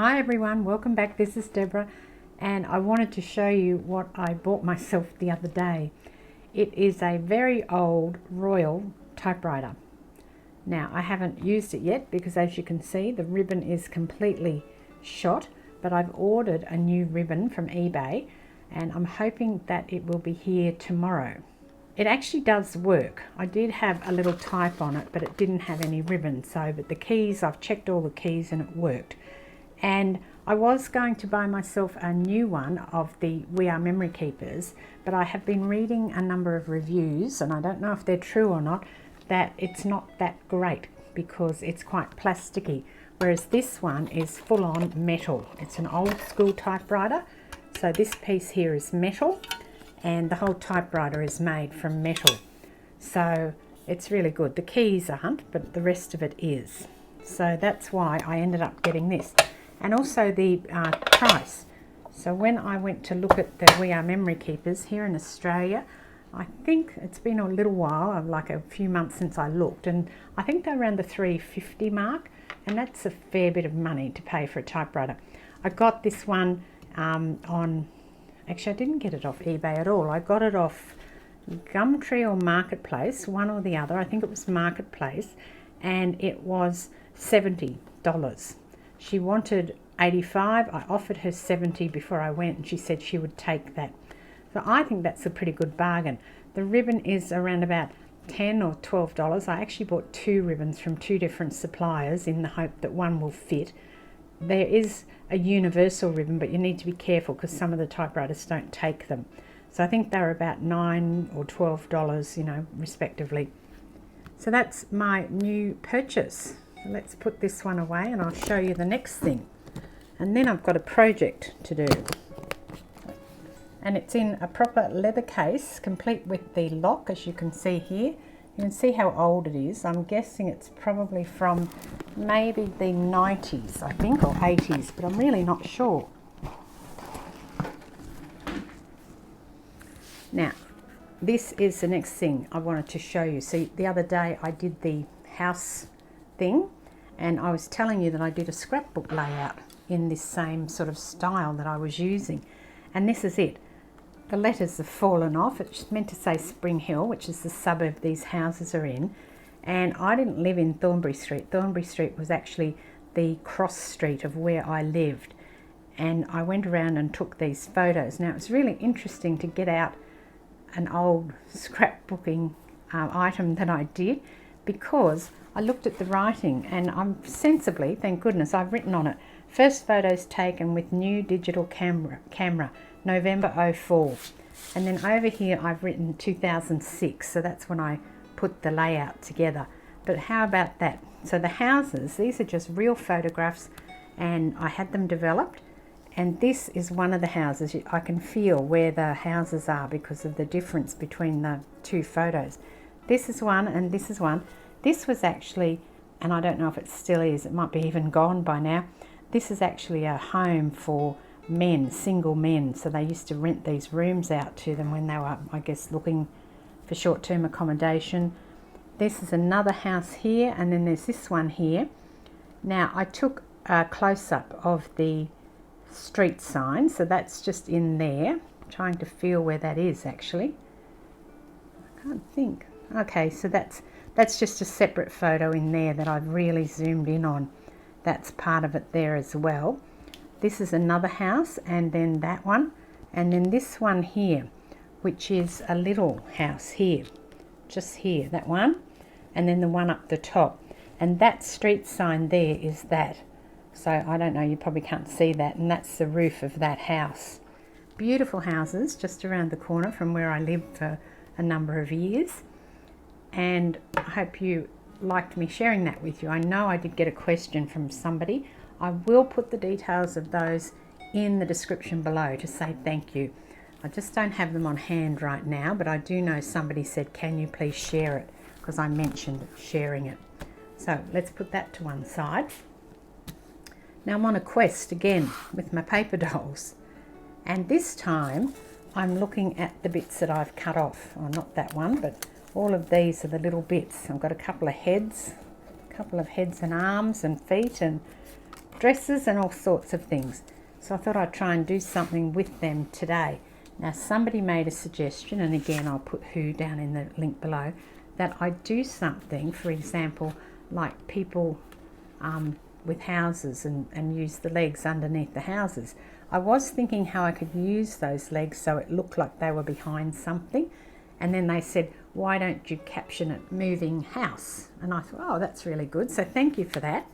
Hi everyone, welcome back. This is Deborah and I wanted to show you what I bought myself the other day. It is a very old Royal typewriter. Now I haven't used it yet because as you can see the ribbon is completely shot, but I've ordered a new ribbon from eBay and I'm hoping that it will be here tomorrow. It actually does work. I did have a little type on it but it didn't have any ribbon, but the keys, I've checked all the keys and it worked. And I was going to buy myself a new one of the We Are Memory Keepers, but I have been reading a number of reviews, and I don't know if they're true or not, that it's not that great because it's quite plasticky, whereas this one is full on metal. It's an old school typewriter, so this piece here is metal and the whole typewriter is made from metal. So it's really good. The keys aren't, but the rest of it is. So that's why I ended up getting this. And also the price. So when I went to look at the We Are Memory Keepers here in Australia, I think it's been a little while, like a few months since I looked, and I think they're around the $3.50 mark, and that's a fair bit of money to pay for a typewriter. I got this one actually I didn't get it off eBay at all. I got it off Gumtree or Marketplace, one or the other. I think it was Marketplace, and it was $70. She wanted 85. I offered her 70 before I went and she said she would take that. So I think that's a pretty good bargain. The ribbon is around about $10 or $12. I actually bought two ribbons from two different suppliers in the hope that one will fit. There is a universal ribbon, but you need to be careful because some of the typewriters don't take them. So I think they're about $9 or $12, respectively. So that's my new purchase. Let's put this one away and I'll show you the next thing. And then I've got a project to do. And it's in a proper leather case, complete with the lock, as you can see here. You can see how old it is. I'm guessing it's probably from maybe the 90s, I think, or 80s, but I'm really not sure. Now, this is the next thing I wanted to show you. See, the other day I did the house thing and I was telling you that I did a scrapbook layout in this same sort of style that I was using, and this is it. The letters have fallen off. It's meant to say Spring Hill, which is the suburb these houses are in, and I didn't live in Thornbury Street. Thornbury Street was actually the cross street of where I lived, and I went around and took these photos. Now it's really interesting to get out an old scrapbooking item that I did, because I looked at the writing and I'm sensibly, thank goodness, I've written on it, first photos taken with new digital camera, November 04. And then over here I've written 2006, so that's when I put the layout together. But how about that? So the houses, these are just real photographs and I had them developed. And this is one of the houses. I can feel where the houses are because of the difference between the two photos. This is one and this is one. This was actually, and I don't know if it still is, it might be even gone by now. This is actually a home for men, single men. So they used to rent these rooms out to them when they were, I guess, looking for short-term accommodation. This is another house here, and then there's this one here. Now I took a close-up of the street sign, so that's just in there. I'm trying to feel where that is actually. I can't think. Okay, so that's just a separate photo in there that I've really zoomed in on. That's part of it there as well. This is another house, and then that one, and then this one here, which is a little house here, just here, that one, and then the one up the top. And that street sign there is that. So I don't know, you probably can't see that, and that's the roof of that house. Beautiful houses just around the corner from where I lived for a number of years. And I hope you liked me sharing that with you. I know I did get a question from somebody. I will put the details of those in the description below to say thank you. I just don't have them on hand right now, but I do know somebody said, can you please share it? Because I mentioned sharing it. So let's put that to one side. Now I'm on a quest again with my paper dolls. And this time I'm looking at the bits that I've cut off. Oh, not that one, but all of these are the little bits. I've got a couple of heads and arms and feet and dresses and all sorts of things. So I thought I'd try and do something with them today. Now somebody made a suggestion, and again I'll put who down in the link below, that I do something, for example, like people with houses and use the legs underneath the houses. I was thinking how I could use those legs so it looked like they were behind something, and then they said, why don't you caption it moving house? And I thought, oh, that's really good, so thank you for that.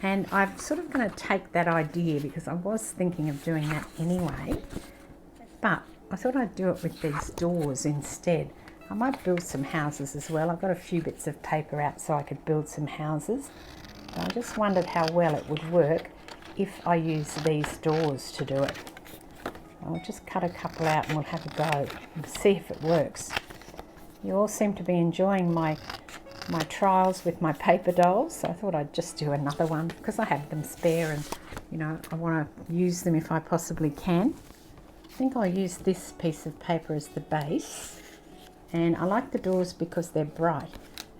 And I'm sort of going to take that idea, because I was thinking of doing that anyway, but I thought I'd do it with these doors instead. I might build some houses as well. I've got a few bits of paper out so I could build some houses. But I just wondered how well it would work if I use these doors to do it. I'll just cut a couple out and we'll have a go and see if it works. You all seem to be enjoying my trials with my paper dolls, so I thought I'd just do another one because I have them spare, and you know, I want to use them if I possibly can. I think I'll use this piece of paper as the base, and I like the doors because they're bright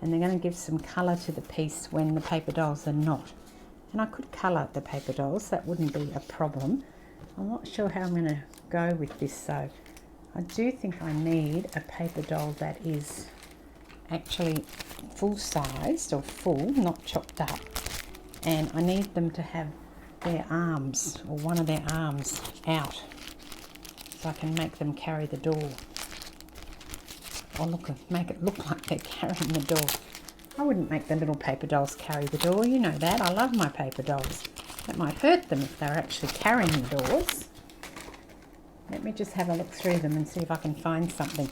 and they're going to give some colour to the piece when the paper dolls are not. And I could colour the paper dolls, that wouldn't be a problem. I'm not sure how I'm going to go with this though. I do think I need a paper doll that is actually full-sized or full, not chopped up, and I need them to have their arms, or one of their arms, out so I can make them carry the door, or make it look like they're carrying the door. I wouldn't make the little paper dolls carry the door, you know that. I love my paper dolls. That might hurt them if they're actually carrying the doors. Let me just have a look through them and see if I can find something.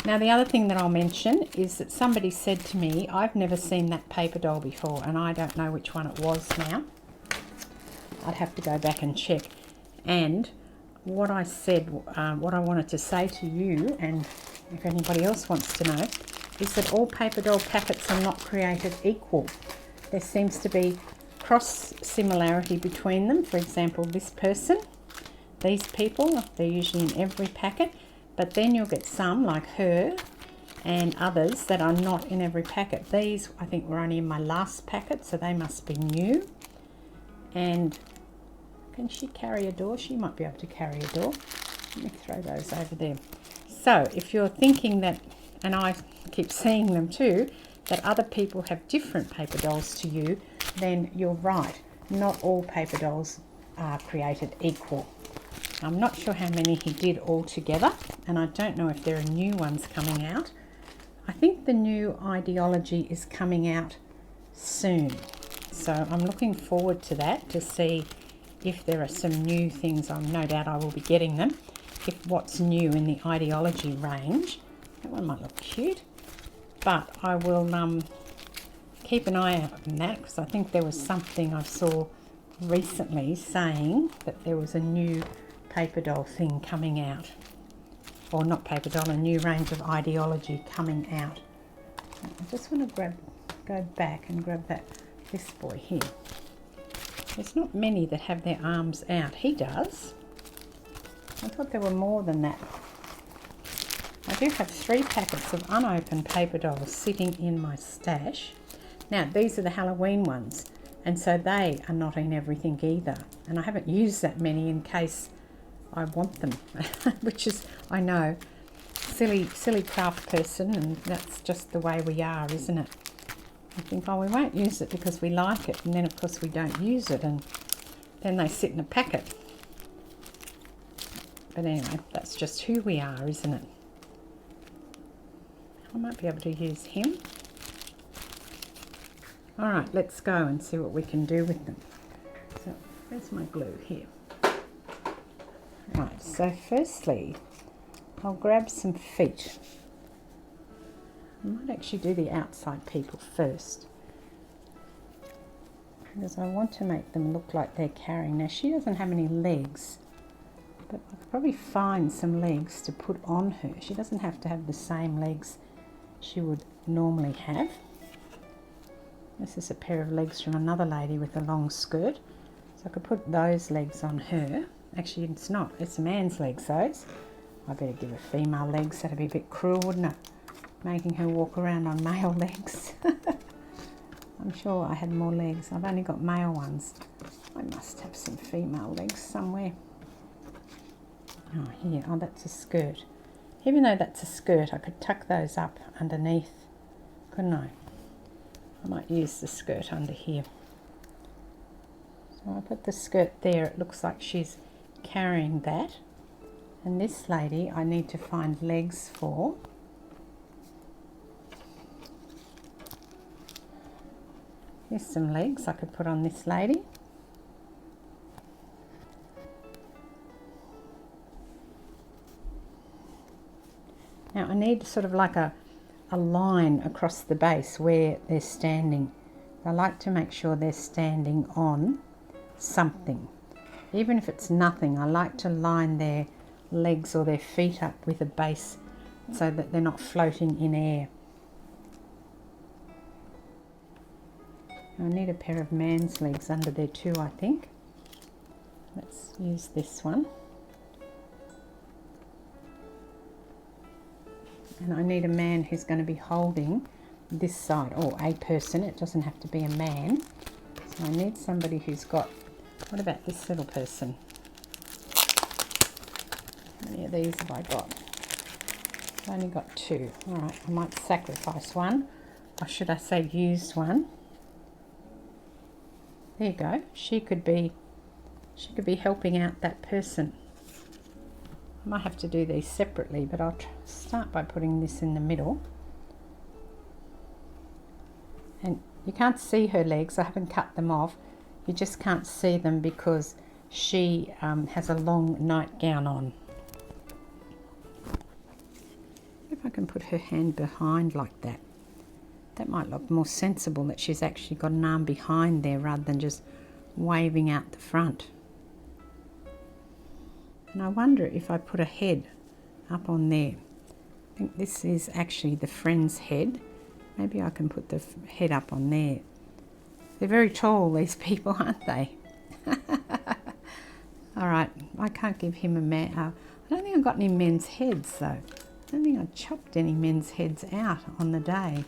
Now the other thing that I'll mention is that somebody said to me, I've never seen that paper doll before, and I don't know which one it was now. I'd have to go back and check. And what I said, what I wanted to say to you, and if anybody else wants to know, is that all paper doll packets are not created equal. There seems to be cross similarity between them. For example, this person, these people, they're usually in every packet, but then you'll get some like her and others that are not in every packet. These I think were only in my last packet, so they must be new. And can she carry a door? She might be able to carry a door. Let me throw those over there. So if you're thinking that, and I keep seeing them too, that other people have different paper dolls to you, then you're right. Not all paper dolls are created equal. I'm not sure how many he did all together, and I don't know if there are new ones coming out. I think the new ideology is coming out soon, so I'm looking forward to that, to see if there are some new things. No doubt I will be getting them. If what's new in the ideology range. That one might look cute, but I will keep an eye out on that, because I think there was something I saw recently saying that there was a new paper doll thing coming out, or not paper doll, a new range of ideology coming out. I just want to go back and grab this boy here. There's not many that have their arms out. He does. I thought there were more than that. I do have 3 packets of unopened paper dolls sitting in my stash. Now these are the Halloween ones, and so they are not in everything either, and I haven't used that many in case I want them, which is, I know, silly craft person, and that's just the way we are, isn't it? I think, oh, we won't use it because we like it, and then of course we don't use it, and then they sit in a packet. But anyway, that's just who we are, isn't it? I might be able to use him. All right, let's go and see what we can do with them. So, where's my glue? Here. Right, so firstly, I'll grab some feet. I might actually do the outside people first, because I want to make them look like they're carrying. Now, she doesn't have any legs, but I could probably find some legs to put on her. She doesn't have to have the same legs she would normally have. This is a pair of legs from another lady with a long skirt, so I could put those legs on her. Actually, it's not, it's a man's legs, those. I better give her female legs. That'd be a bit cruel, wouldn't it? Making her walk around on male legs. I'm sure I had more legs. I've only got male ones. I must have some female legs somewhere. Oh, here. Oh, that's a skirt. Even though that's a skirt, I could tuck those up underneath, couldn't I? I might use the skirt under here. So I put the skirt there. It looks like she's carrying that. And this lady, I need to find legs for. Here's some legs I could put on this lady. Now I need sort of like a line across the base where they're standing. I like to make sure they're standing on something. Even if it's nothing, I like to line their legs or their feet up with a base so that they're not floating in air. I need a pair of man's legs under there too, I think. Let's use this one. And I need a man who's going to be holding this side, or a person. It doesn't have to be a man. So I need somebody who's got, what about this little person? How many of these have I got? I've only got 2. All right, I might sacrifice one, or should I say use one. There you go. She could be helping out that person. I might have to do these separately, but I'll start by putting this in the middle. And you can't see her legs. I haven't cut them off. You just can't see them because she has a long nightgown on. If I can put her hand behind like that. That might look more sensible, that she's actually got an arm behind there rather than just waving out the front. And I wonder if I put a head up on there. I think this is actually the friend's head. Maybe I can put the head up on there. They're very tall, these people, aren't they? All right, I can't give him a man. I don't think I've got any men's heads though. I don't think I chopped any men's heads out on the day.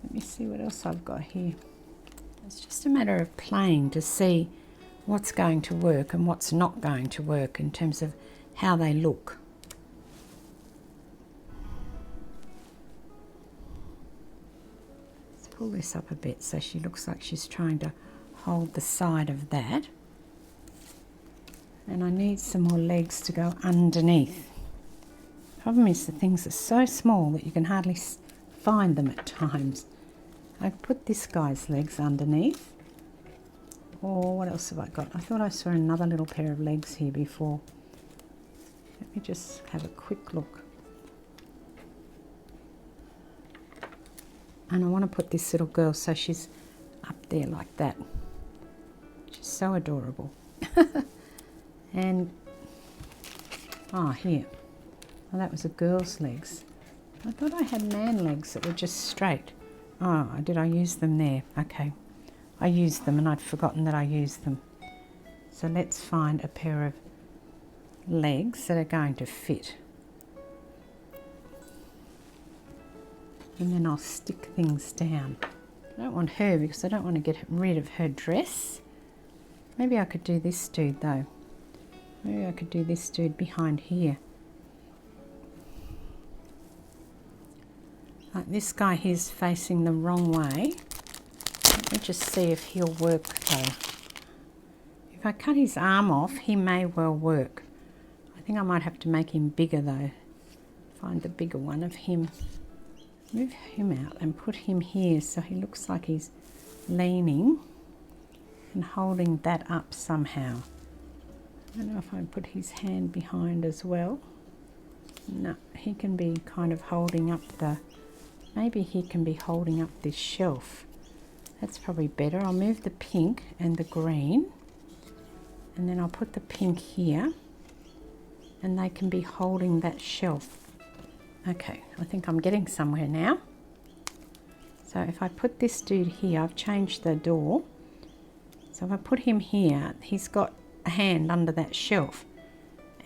Let me see what else I've got here. It's just a matter of playing to see what's going to work and what's not going to work in terms of how they look. Let's pull this up a bit so she looks like she's trying to hold the side of that. And I need some more legs to go underneath. Problem is the things are so small that you can hardly find them at times. I put this guy's legs underneath. Or what else have I got? I thought I saw another little pair of legs here before. Let me just have a quick look. And I want to put this little girl so she's up there like that. She's so adorable. And, oh, here. Oh, that was a girl's legs. I thought I had man legs that were just straight. Oh, did I use them there? Okay. I used them and I'd forgotten that I used them. So let's find a pair of legs that are going to fit. And then I'll stick things down. I don't want her because I don't want to get rid of her dress. Maybe I could do this dude though. Maybe I could do this dude behind here. Like this guy here's facing the wrong way. Let me just see if he'll work though. If I cut his arm off, he may well work. I think I might have to make him bigger though. Find the bigger one of him. Move him out and put him here so he looks like he's leaning and holding that up somehow. I don't know if I put his hand behind as well. No, he can be kind of holding up the... Maybe he can be holding up this shelf. That's probably better. I'll move the pink and the green. And then I'll put the pink here. And they can be holding that shelf. Okay, I think I'm getting somewhere now. So if I put this dude here, I've changed the door. So if I put him here, he's got a hand under that shelf.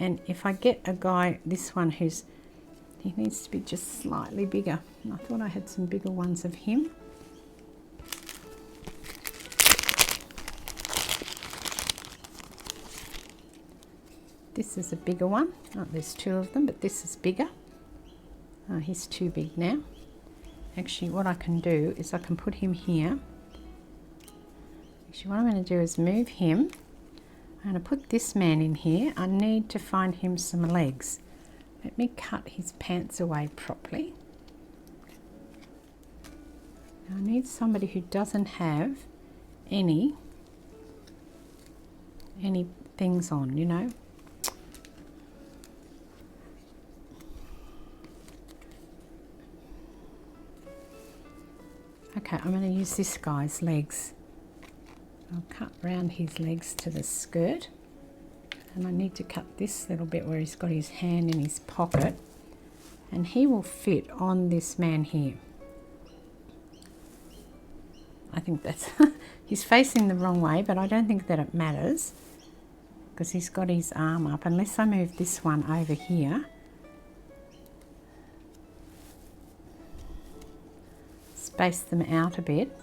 And if I get a guy, this one he needs to be just slightly bigger. I thought I had some bigger ones of him. This is a bigger one. Oh, there's two of them, but this is bigger. Oh, he's too big now. Actually, what I can do is I can put him here. Actually, what I'm going to do is move him. I'm going to put this man in here. I need to find him some legs. Let me cut his pants away properly. Now I need somebody who doesn't have any things on, you know. Okay, I'm going to use this guy's legs. I'll cut round his legs to the skirt, and I need to cut this little bit where he's got his hand in his pocket, and he will fit on this man here. I think that's he's facing the wrong way, but I don't think that it matters because he's got his arm up. Unless I move this one over here, space them out a bit.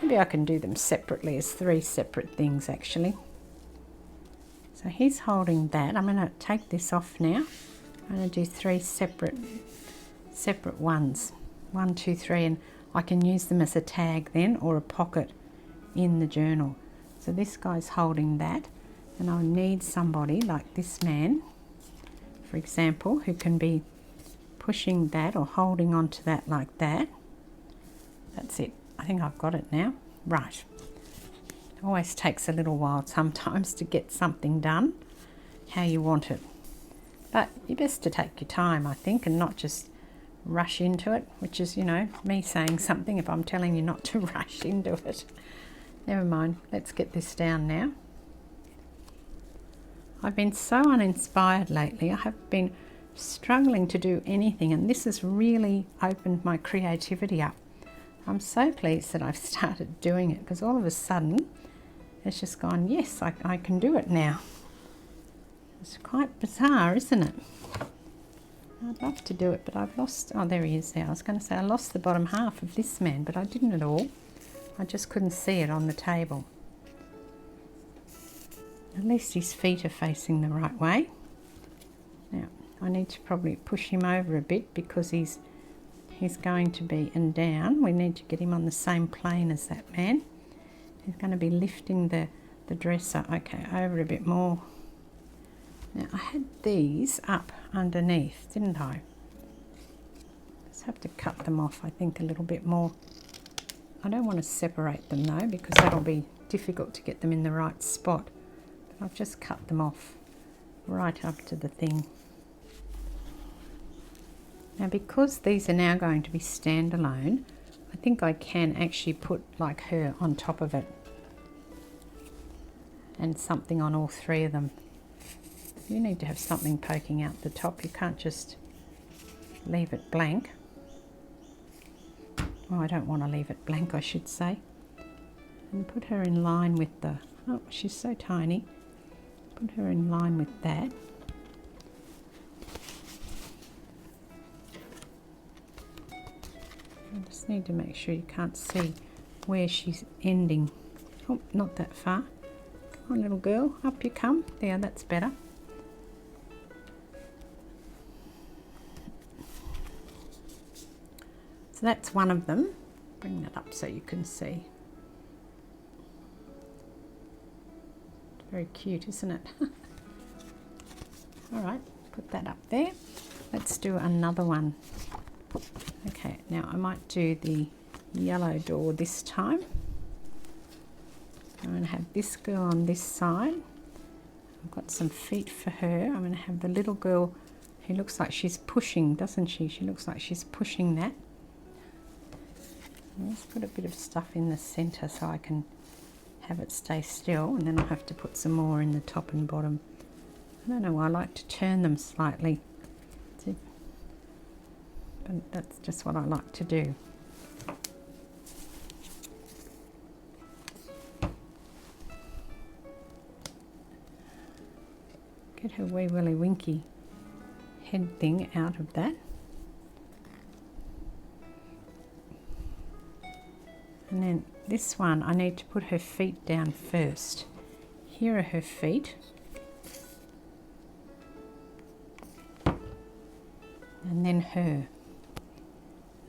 Maybe I can do them separately as 3 separate things actually. So he's holding that. I'm going to take this off now. I'm going to do 3 separate ones. 1, 2, 3, and I can use them as a tag then, or a pocket in the journal. So this guy's holding that, and I need somebody like this man, for example, who can be pushing that or holding onto that like that. That's it. I think I've got it now. Right. It always takes a little while sometimes to get something done how you want it. But you're best to take your time, I think, and not just rush into it, which is, you know, me saying something if I'm telling you not to rush into it. Never mind. Let's get this down now. I've been so uninspired lately. I have been struggling to do anything, and this has really opened my creativity up. I'm so pleased that I've started doing it, because all of a sudden it's just gone, yes, I can do it now. It's quite bizarre, isn't it? I'd love to do it, but I've lost, oh, there he is there. I was going to say I lost the bottom half of this man, but I didn't at all. I just couldn't see it on the table. At least his feet are facing the right way. Now, I need to probably push him over a bit because he's going to be and down. We need to get him on the same plane as that man. He's going to be lifting the dresser. Okay, over a bit more. Now, I had these up underneath, didn't I? Just have to cut them off, I think, a little bit more. I don't want to separate them though, because that'll be difficult to get them in the right spot. But I've just cut them off right up to the thing. Now, because these are now going to be standalone, I think I can actually put like her on top of it and something on all 3 of them. You need to have something poking out the top. You can't just leave it blank. Oh, I don't want to leave it blank, I should say. And put her in line with the, oh, she's so tiny. Put her in line with that. I just need to make sure you can't see where she's ending. Oh, not that far. Come on, little girl, up you come. There, that's better. So that's one of them. Bring that up so you can see. It's very cute, isn't it? All right, put that up there. Let's do another one. Okay, now I might do the yellow door this time. I'm going to have this girl on this side. I've got some feet for her. I'm going to have the little girl who looks like she's pushing, doesn't she? She looks like she's pushing that. Let's put a bit of stuff in the centre so I can have it stay still, and then I'll have to put some more in the top and bottom. I don't know why I like to turn them slightly, but that's just what I like to do. Get her wee willy winky head thing out of that. And then this one, I need to put her feet down first. Here are her feet. and then her.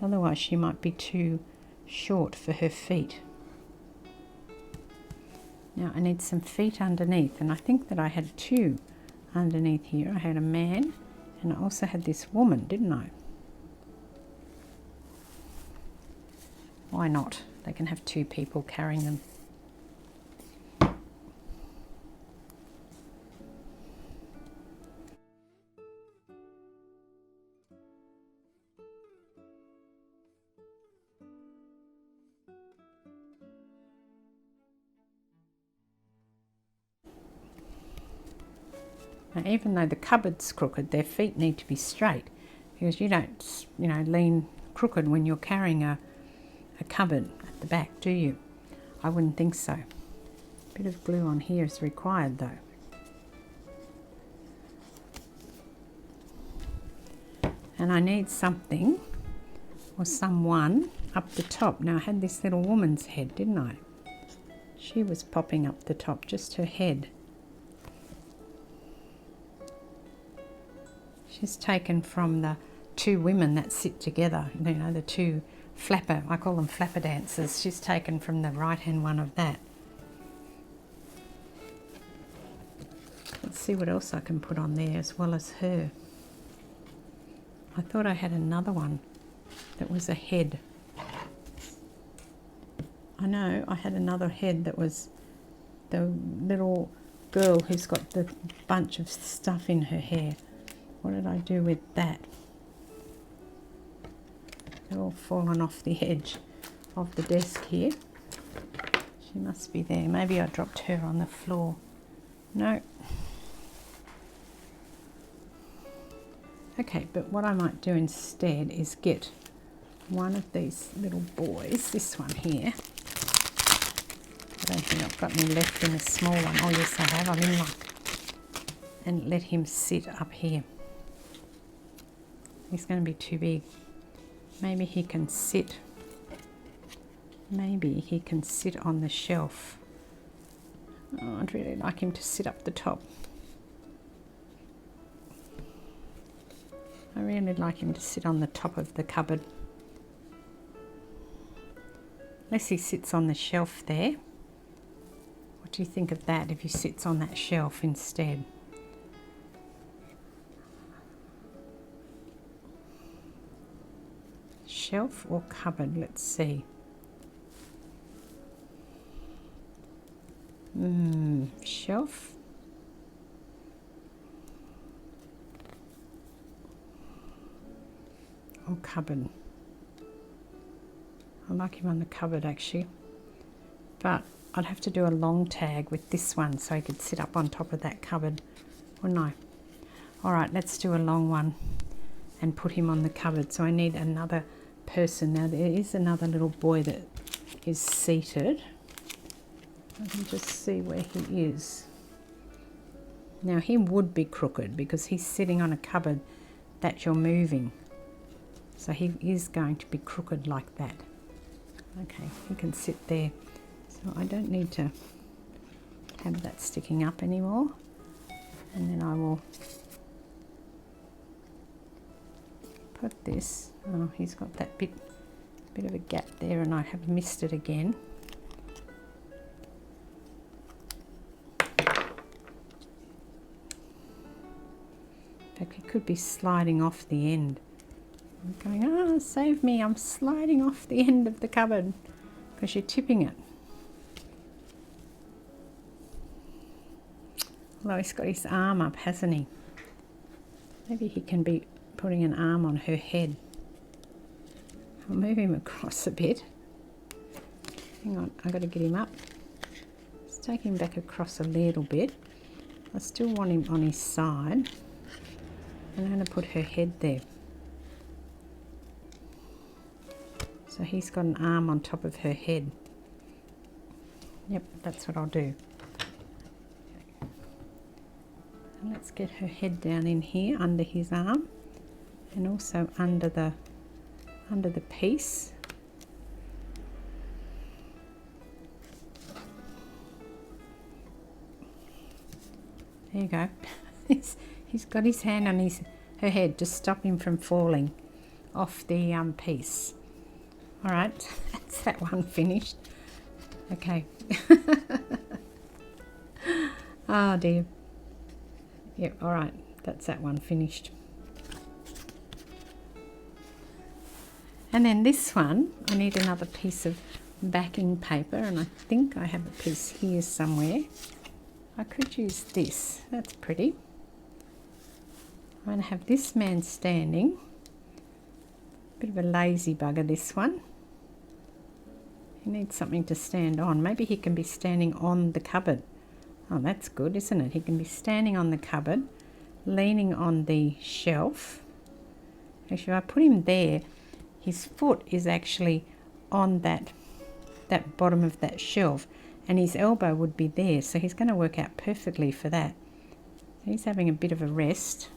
Otherwise she might be too short for her feet. Now I need some feet underneath, and I think that I had two underneath here. I had a man and I also had this woman, didn't I? Why not? They can have two people carrying them. Now, even though the cupboard's crooked, their feet need to be straight, because you don't, lean crooked when you're carrying a cupboard at the back, do you? I wouldn't think so. A bit of glue on here is required though. And I need something or someone up the top. Now I had this little woman's head, didn't I? She was popping up the top, just her head. She's taken from the two women that sit together, the two flapper, I call them flapper dancers. She's taken from the right hand one of that. Let's see what else I can put on there as well as her. I thought I had another one that was a head. I know I had another head that was the little girl who's got the bunch of stuff in her hair. What did I do with that? They're all fallen off the edge of the desk here. She must be there. Maybe I dropped her on the floor. No. Okay, but what I might do instead is get one of these little boys, this one here. I don't think I've got any left in the small one. Oh yes, I have. I'm in luck. And let him sit up here. He's going to be too big. Maybe he can sit. Maybe he can sit on the shelf. Oh, I'd really like him to sit up the top. I really like him to sit on the top of the cupboard. Unless he sits on the shelf there. What do you think of that if he sits on that shelf instead? Shelf or cupboard? Let's see. Shelf. Or cupboard. I like him on the cupboard actually, but I'd have to do a long tag with this one so he could sit up on top of that cupboard, wouldn't I? Alright, let's do a long one and put him on the cupboard. So I need another person. Now there is another little boy that is seated. I can just see where he is. Now he would be crooked because he's sitting on a cupboard that you're moving. So he is going to be crooked like that. Okay, he can sit there. So I don't need to have that sticking up anymore. And then I will put this. Oh, he's got that bit of a gap there and I have missed it again. In fact, he could be sliding off the end. I'm going, oh, save me, I'm sliding off the end of the cupboard because you're tipping it. Although he's got his arm up, hasn't he? Maybe he can be putting an arm on her head. I'll move him across a bit. Hang on, I've got to get him up. Let's take him back across a little bit. I still want him on his side. And I'm going to put her head there. So he's got an arm on top of her head. Yep, that's what I'll do. And let's get her head down in here under his arm and also under the piece. There you go. He's got his hand on her her head to stop him from falling off the piece. All right, that's that one finished. Okay. Oh dear. Yep, all right, that's that one finished. And then this one, I need another piece of backing paper, and I think I have a piece here somewhere. I could use this, that's pretty. I'm going to have this man standing. Bit of a lazy bugger, this one. He needs something to stand on. Maybe he can be standing on the cupboard. Oh, that's good, isn't it? He can be standing on the cupboard, leaning on the shelf. Actually, if I put him there, his foot is actually on that bottom of that shelf, and his elbow would be there, so he's going to work out perfectly for that. He's having a bit of a rest.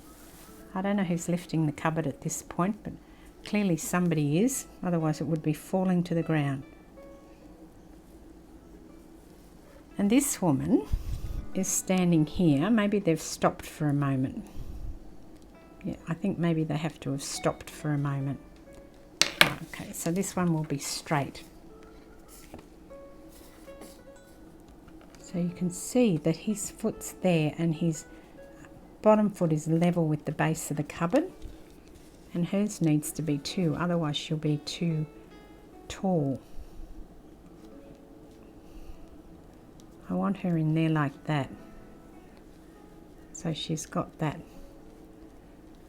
I don't know who's lifting the cupboard at this point, but clearly somebody is, otherwise it would be falling to the ground. And this woman is standing here. Maybe they've stopped for a moment. Yeah, I think maybe they have to have stopped for a moment. Okay, so this one will be straight. So you can see that his foot's there and his bottom foot is level with the base of the cupboard, and hers needs to be too, otherwise she'll be too tall. I want her in there like that. So she's got that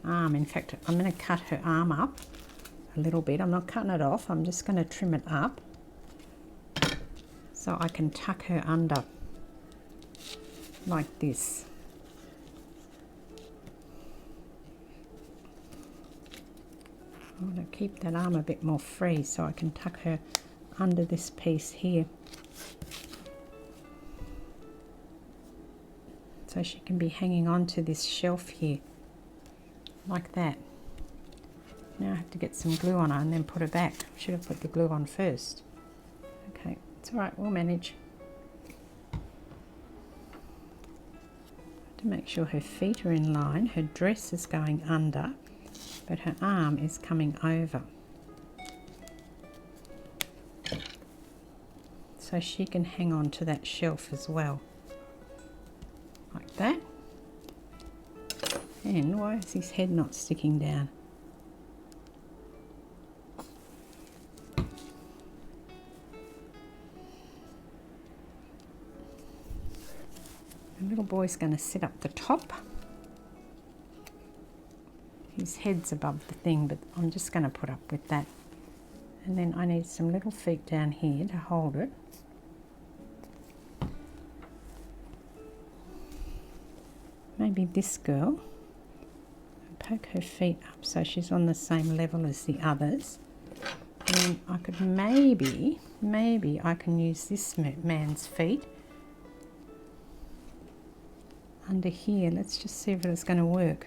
arm. In fact, I'm going to cut her arm up a little bit. I'm not cutting it off, I'm just going to trim it up so I can tuck her under like this. I'm going to keep that arm a bit more free so I can tuck her under this piece here, so she can be hanging on to this shelf here like that. Now I have to get some glue on her and then put her back. Should have put the glue on first. Okay, it's all right, we'll manage. To make sure her feet are in line, her dress is going under, but her arm is coming over. So she can hang on to that shelf as well. Like that. And why is his head not sticking down? The little boy's going to sit up the top. His head's above the thing, but I'm just going to put up with that. And then I need some little feet down here to hold it. Maybe this girl. Poke her feet up so she's on the same level as the others. And then I could maybe I can use this man's feet under here. Let's just see if it's going to work.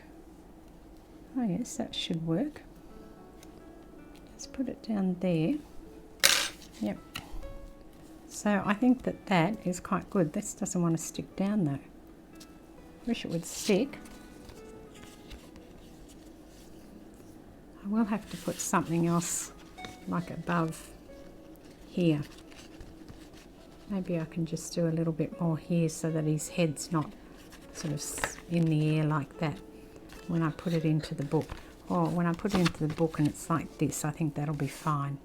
Oh yes, that should work. Let's put it down there. Yep. So I think that is quite good. This doesn't want to stick down though. Wish it would stick. I will have to put something else like above here. Maybe I can just do a little bit more here so that his head's not sort of in the air like that when I put it into the book. Or when I put it into the book and it's like this, I think that'll be fine.